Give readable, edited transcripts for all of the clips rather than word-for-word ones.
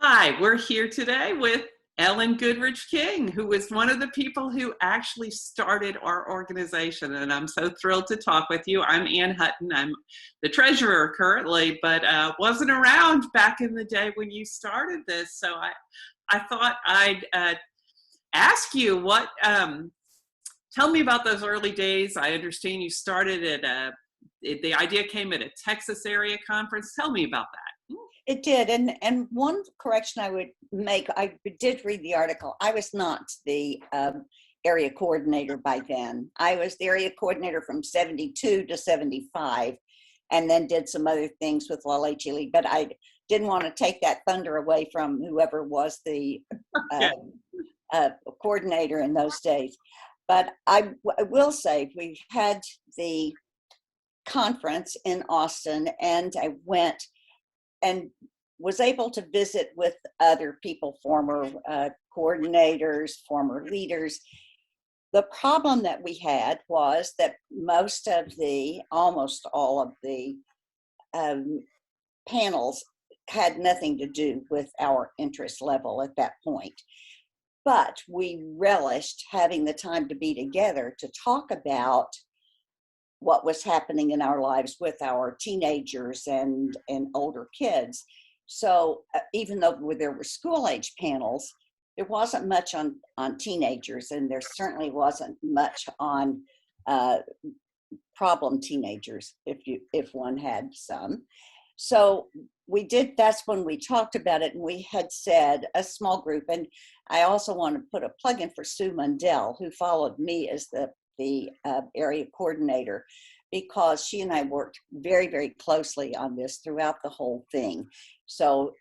Hi, we're here today with Ellen Goodrich King, who was one of the people who actually started our organization. And I'm so thrilled to talk with you. I'm Ann Hutton. I'm the treasurer currently, but wasn't around back in the day when you started this. So I thought I'd ask you tell me about those early days. I understand you started the idea came at a Texas area conference. Tell me about that. It did, and one correction I would make, I did read the article. I was not the area coordinator by then. I was the area coordinator from 72 to 75, and then did some other things with La Leche League, but I didn't want to take that thunder away from whoever was the coordinator in those days. But I will say, we had the conference in Austin, and I went and was able to visit with other people, former coordinators, former leaders. The problem that we had was that almost all of the panels had nothing to do with our interest level at that point. But we relished having the time to be together to talk about what was happening in our lives with our teenagers and older kids. So even though there were school age panels, there wasn't much on teenagers, and there certainly wasn't much on problem teenagers, if one had some. So that's when we talked about it, and we had said, a small group, and I also want to put a plug in for Sue Mundell, who followed me as the area coordinator, because she and I worked very, very closely on this throughout the whole thing. So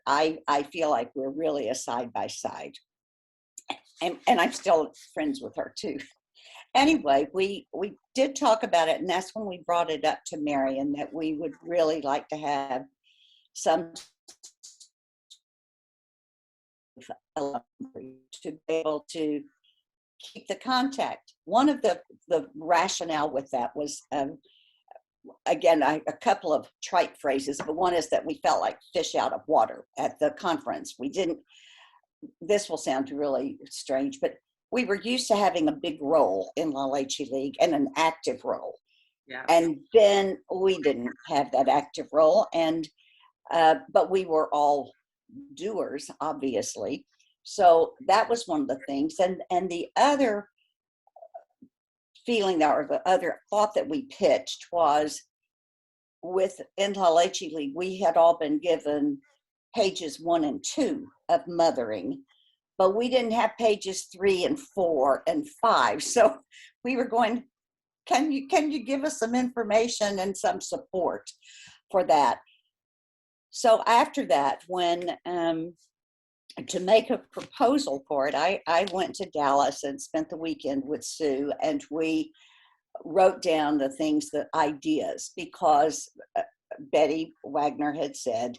I feel like we're really a side by side, and I'm still friends with her too. Anyway, we did talk about it, and that's when we brought it up to Marion, that we would really like to have some to be able to keep the contact. One of the rationale with that was, again, a couple of trite phrases, but one is that we felt like fish out of water at the conference. This will sound really strange, but we were used to having a big role in La Leche League and an active role. Yeah. And then we didn't have that active role, but we were all doers, obviously. So that was one of the things. And the other feeling, or the other thought that we pitched was, in La Leche League, we had all been given pages 1 and 2 of mothering, but we didn't have pages 3 and 4 and 5. So we were going, can you give us some information and some support for that? So after that, when to make a proposal for it, I went to Dallas and spent the weekend with Sue, and we wrote down the ideas, because Betty Wagner had said,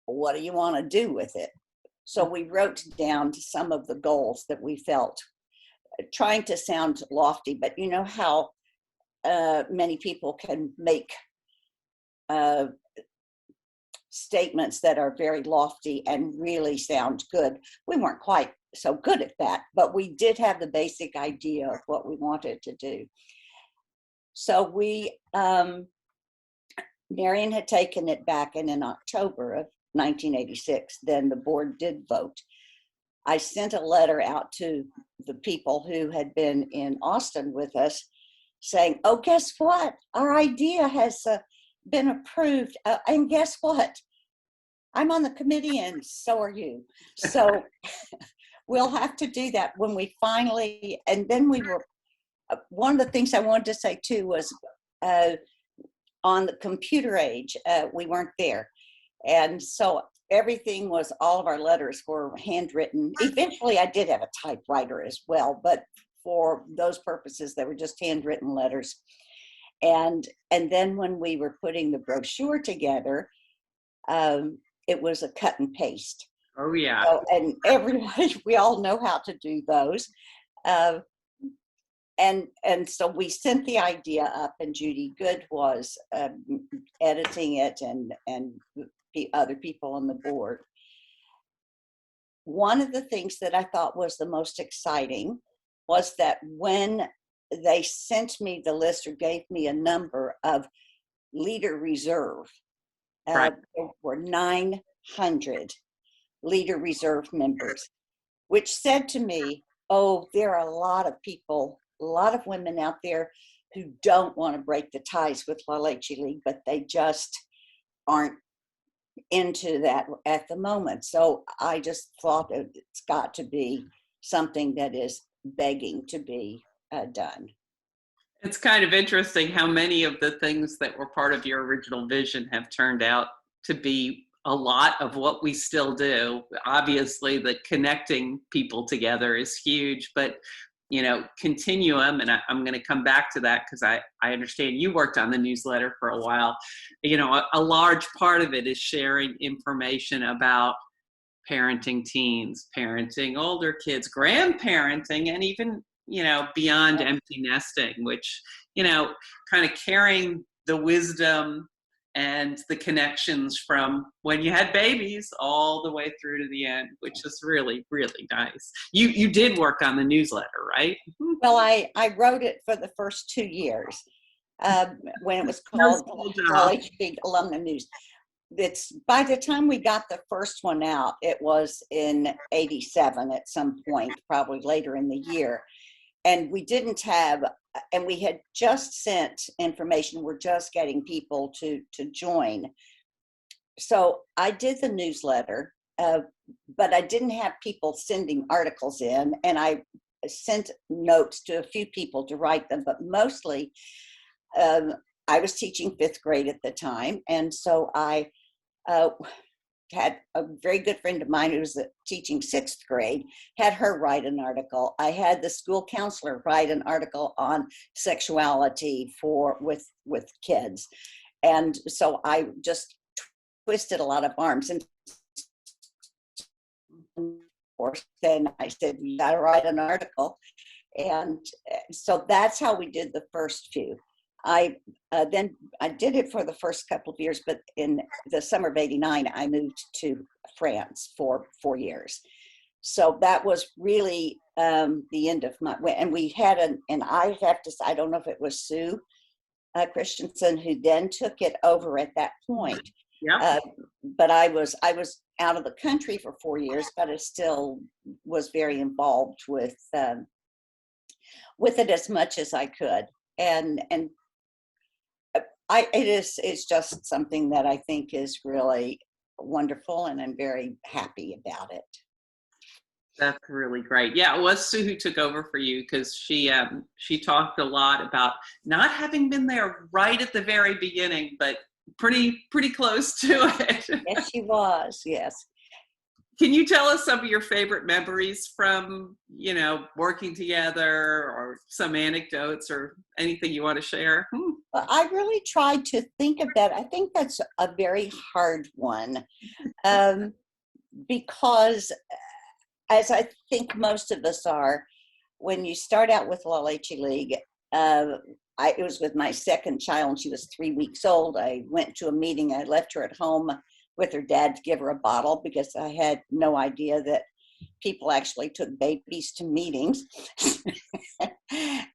what do you want to do with it? So we wrote down some of the goals that we felt, trying to sound lofty, but you know how many people can make statements that are very lofty and really sound good. We weren't quite so good at that, but we did have the basic idea of what we wanted to do. So Marion had taken it back, and in October of 1986, then the board did vote. I sent a letter out to the people who had been in Austin with us saying, oh, guess what? Our idea has been approved. And guess what? I'm on the committee, and so are you. So we'll have to do that when we finally, and then we were, one of the things I wanted to say too was on the computer age, we weren't there. And so everything was, all of our letters were handwritten. Eventually I did have a typewriter as well, but for those purposes, they were just handwritten letters. And then when we were putting the brochure together, it was a cut and paste. Oh yeah. So, and everybody, we all know how to do those. And so we sent the idea up, and Judy Good was editing it, and the other people on the board. one of the things that I thought was the most exciting was that when they sent me the list or gave me a number of leader reserve, Right. there were 900 leader reserve members, which said to me, oh, there are a lot of people, a lot of women out there who don't want to break the ties with La Leche League, but they just aren't into that at the moment. So I just thought that it's got to be something that is begging to be done. It's kind of interesting how many of the things that were part of your original vision have turned out to be a lot of what we still do. Obviously, the connecting people together is huge, but continuum, and I'm going to come back to that because I understand you worked on the newsletter for a while. A large part of it is sharing information about parenting teens, parenting older kids, grandparenting, and even beyond empty nesting, which kind of carrying the wisdom and the connections from when you had babies all the way through to the end, which is really, really nice. You did work on the newsletter, right? Well, I wrote it for the first 2 years when it was called LHB Alumni News. It's by the time we got the first one out, it was in '87 at some point, probably later in the year. And we didn't have, and we had just sent information. We're just getting people to join. So I did the newsletter, but I didn't have people sending articles in, and I sent notes to a few people to write them, but mostly I was teaching 5th grade at the time. And so I had a very good friend of mine who was teaching 6th grade, had her write an article. I had the school counselor write an article on sexuality with kids. And so I just twisted a lot of arms. And then I said, you got to write an article. And so that's how we did the first few. Then I did it for the first couple of years, but in the summer of '89, I moved to France for 4 years. So that was really the end of my, and we had and I have to say, I don't know if it was Sue Christensen who then took it over at that point. Yeah. But I was out of the country for 4 years, but I still was very involved with it as much as I could. And it's just something that I think is really wonderful, and I'm very happy about it. That's really great. Yeah, it was Sue who took over for you because she talked a lot about not having been there right at the very beginning, but pretty close to it. Yes, she was. Yes. Can you tell us some of your favorite memories from working together, or some anecdotes or anything you want to share? Well, I really tried to think of that. I think that's a very hard one because, as I think most of us are, when you start out with La Leche League, it was with my second child, and she was 3 weeks old. I went to a meeting. I left her at home with her dad to give her a bottle because I had no idea that people actually took babies to meetings.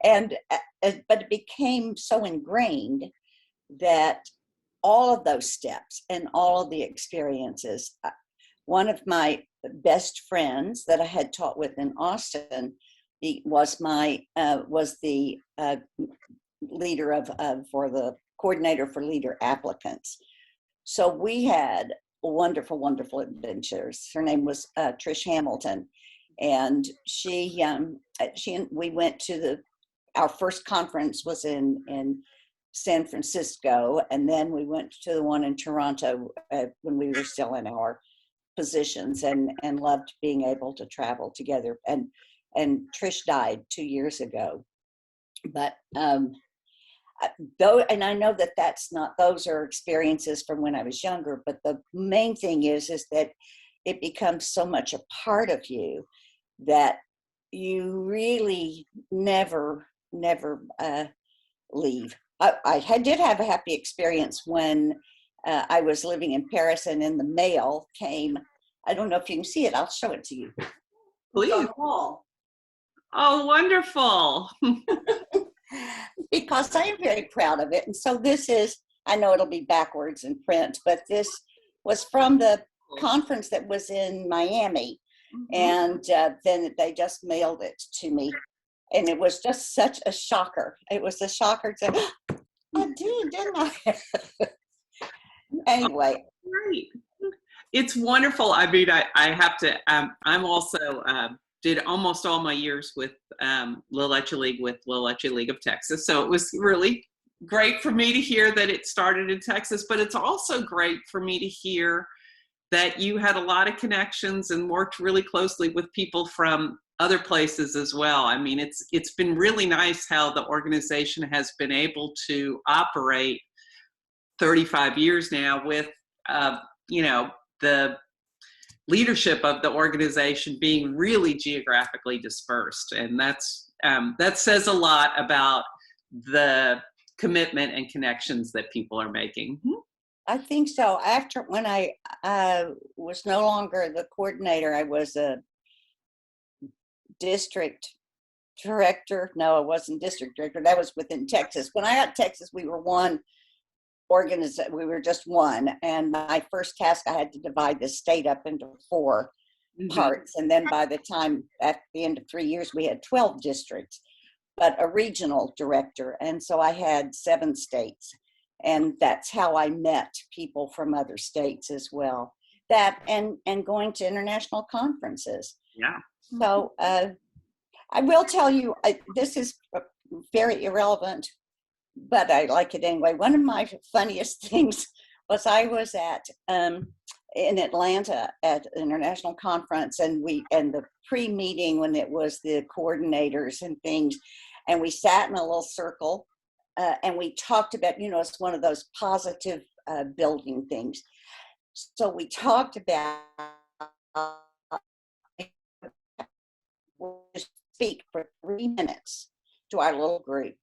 And but it became so ingrained that all of those steps and all of the experiences. One of my best friends that I had taught with in Austin was the leader for the coordinator for leader applicants. So we had wonderful, wonderful adventures. Her name was Trish Hamilton, and she and we went to our first conference was in San Francisco, and then we went to the one in Toronto when we were still in our positions, and loved being able to travel together. And Trish died 2 years ago, but though, and I know that those are experiences from when I was younger, but the main thing is that it becomes so much a part of you that you really never leave. I did have a happy experience when I was living in Paris, and in the mail came I don't know if you can see it. I'll show it to you. It's on Please. the wall. Oh, wonderful. Because I am very proud of it. And so this is, I know it'll be backwards in print, but this was from the conference that was in Miami. Mhm. And then they just mailed it to me. And it was just such a shocker. It was a shocker to, I did, didn't I? Anyway. Great. It's wonderful. I mean, I have to, I'm also, did almost all my years with La Leche League with La Leche League of Texas. So it was really great for me to hear that it started in Texas, but it's also great for me to hear that you had a lot of connections and worked really closely with people from other places as well. I mean, it's been really nice how the organization has been able to operate 35 years now with, you know, the leadership of the organization being really geographically dispersed. And that says a lot about the commitment and connections that people are making. I think so. After when I was no longer the coordinator, I was a district director. No, I wasn't district director. That was within Texas. When I got Texas, we were one organization. We were just one. And my first task, I had to divide the state up into 4 parts. And then by the time, at the end of 3 years, we had 12 districts, but a regional director. And so I had 7 states. And that's how I met people from other states as well. That and going to international conferences. Yeah. So I will tell you, this is very irrelevant, but I like it anyway. One of my funniest things was I was at in Atlanta at an international conference, and the pre-meeting when it was the coordinators and things, and we sat in a little circle. And we talked about, it's one of those positive building things. So we talked about speak for 3 minutes to our little group.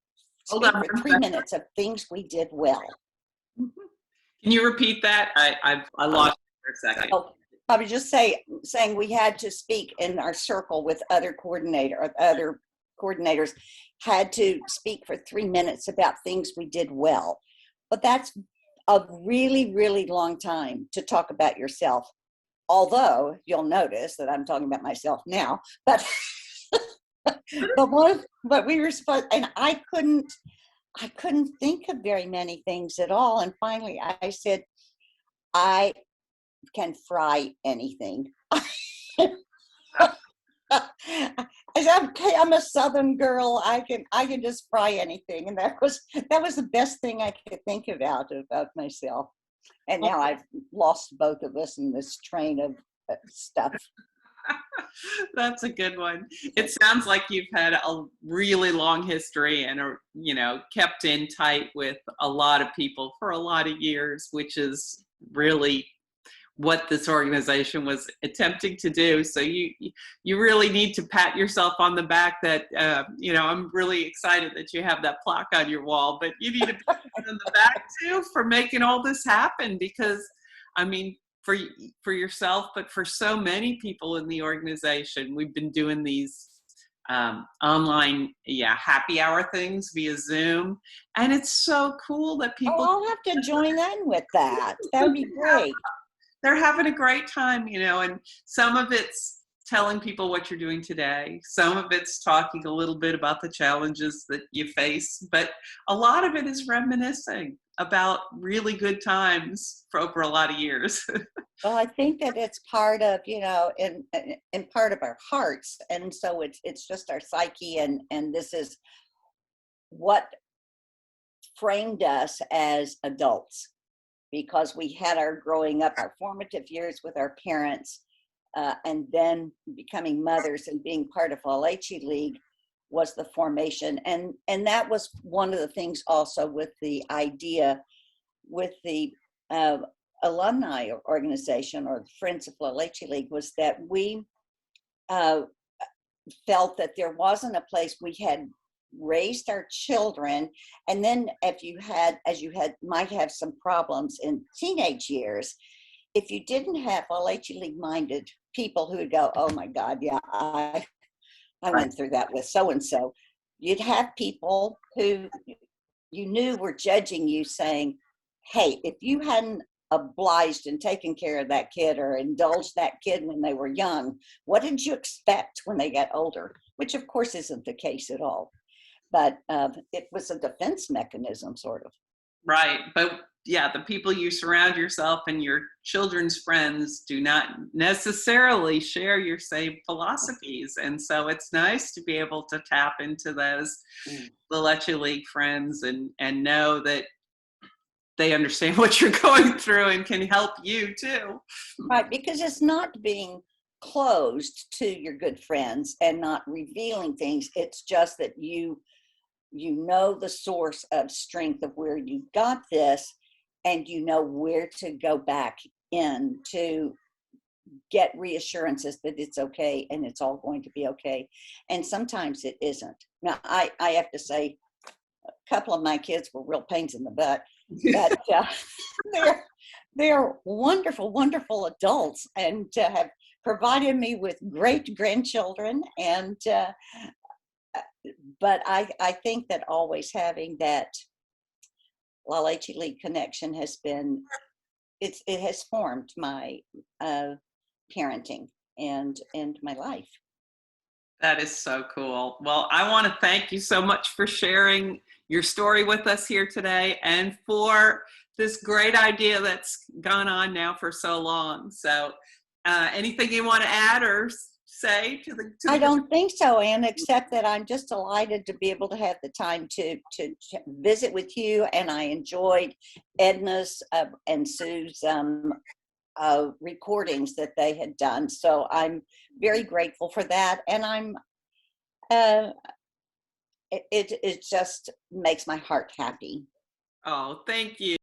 Speak for 3 minutes of things we did well. Can you repeat that? I lost it for a second. Oh, I was just saying we had to speak in our circle with other coordinators had to speak for 3 minutes about things we did well. But that's a really, really long time to talk about yourself. Although you'll notice that I'm talking about myself now, but but we were supposed, and I couldn't think of very many things at all. And finally I said, I can fry anything. I said, okay, I'm a Southern girl. I can just fry anything, and that was the best thing I could think about myself. And now I've lost both of us in this train of stuff. That's a good one. It sounds like you've had a really long history and are, kept in tight with a lot of people for a lot of years, which is really what this organization was attempting to do. So you really need to pat yourself on the back that, I'm really excited that you have that plaque on your wall, but you need to pat on the back too for making all this happen, because I mean, for yourself, but for so many people in the organization, we've been doing these online happy hour things via Zoom, and it's so cool that people I'll have to join in with that. That would be great. They're having a great time, and some of it's telling people what you're doing today. Some of it's talking a little bit about the challenges that you face, but a lot of it is reminiscing about really good times for over a lot of years. Well, I think that it's part of, in part of our hearts. And so it's just our psyche, and this is what framed us as adults, because we had our growing up, our formative years with our parents, and then becoming mothers and being part of La Leche League was the formation. And that was one of the things also with the idea with the alumni organization, or the Friends of La Leche League, was that we felt that there wasn't a place. We had raised our children, and then if you might have some problems in teenage years, if you didn't have LHE minded people who would go, oh my God, yeah, I Right. went through that with so and so, you'd have people who you knew were judging you, saying, hey, if you hadn't obliged and taken care of that kid or indulged that kid when they were young, what did you expect when they got older? Which, of course, isn't the case at all. But it was a defense mechanism, sort of. Right. But yeah, the people you surround yourself and your children's friends do not necessarily share your same philosophies. And so it's nice to be able to tap into those Mm. the Leche League friends and know that they understand what you're going through and can help you too. Right, because it's not being closed to your good friends and not revealing things. It's just that you know the source of strength of where you got this, and you know where to go back in to get reassurances that it's okay and it's all going to be okay. And sometimes it isn't. Now, I have to say, a couple of my kids were real pains in the butt, but they're they're wonderful, wonderful adults, and have provided me with great grandchildren. And but I think that always having that La Leche League connection has been, it has formed my parenting and my life. That is so cool. Well, I want to thank you so much for sharing your story with us here today and for this great idea that's gone on now for so long. So, anything you want to add or say to I the don't think so, Anne, except that I'm just delighted to be able to have the time to visit with you, and I enjoyed Edna's and Sue's recordings that they had done. So I'm very grateful for that, and I'm uh, it just makes my heart happy. Oh, thank you.